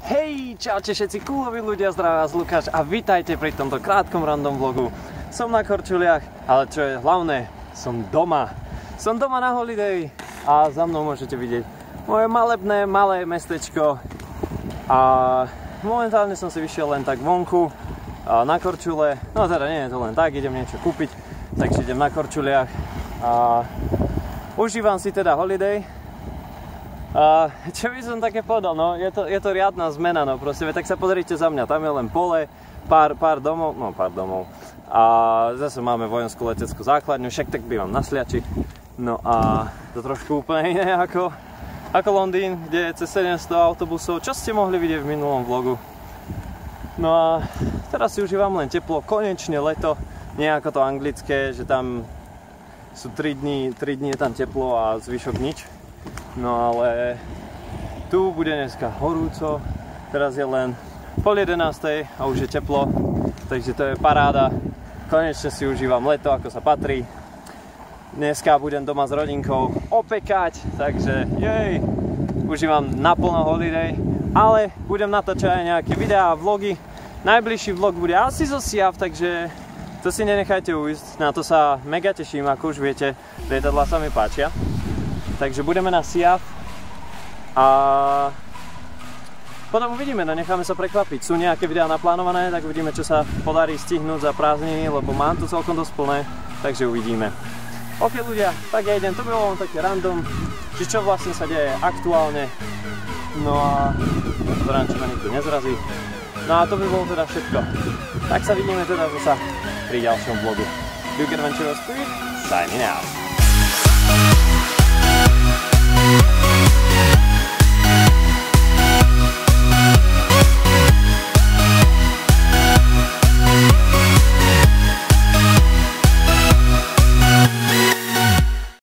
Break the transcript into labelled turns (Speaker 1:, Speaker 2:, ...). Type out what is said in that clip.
Speaker 1: Hej, čaute všetci cooloví ľudia, zdravím vás Lukáš a vítajte pri tomto krátkom random vlogu. Som na Korčuliach, ale čo je hlavné, som doma. Som doma na holiday a za mnou môžete vidieť moje malebné, malé mestečko. A momentálne som si vyšiel len tak vonku na Korčule. No teda nie je to len tak, idem niečo kúpiť, takže idem na Korčuliach a užívam si teda holiday. Čo by som také povedal, no je to riadna zmena, no proste, tak sa pozrite za mňa, tam je len pole, pár domov, a zase máme vojenskú leteckú základňu, však tak bývam na Sliači, no a to trošku úplne iné ako Londýn, kde je cez 700 autobusov, čo ste mohli vidieť v minulom vlogu. No a teraz si užívam len teplo, konečne leto, nie ako to anglické, že tam sú 3 dní je tam teplo a zvyšok nič. No ale tu bude dneska horúco, teraz je len 10:30 a už je teplo, takže to je paráda. Konečne si užívam leto, ako sa patrí. Dneska budem doma s rodinkou opekať, takže jej, užívam naplno holiday, ale budem natáčať aj nejaké videá a vlogy. Najbližší vlog bude asi zo Siaf, takže to si nenechajte ujsť, na to sa mega teším, ako už viete, lietadlá sa mi páčia. Takže budeme na Siaf a potom uvidíme, no necháme sa prekvapiť. Sú nejaké videá naplánované, tak uvidíme, čo sa podarí stihnúť za prázdniny, lebo mám to celkom dosť plné, takže uvidíme. Ok ľudia, tak ja idem, to bolo len také random, že čo vlastne sa deje aktuálne. No a pozerám, či ma nikto nezrazí. No a to by bolo teda všetko. Tak sa vidíme teda zasa pri ďalšom vlogu. Duke Adventurous Spirit, signing out.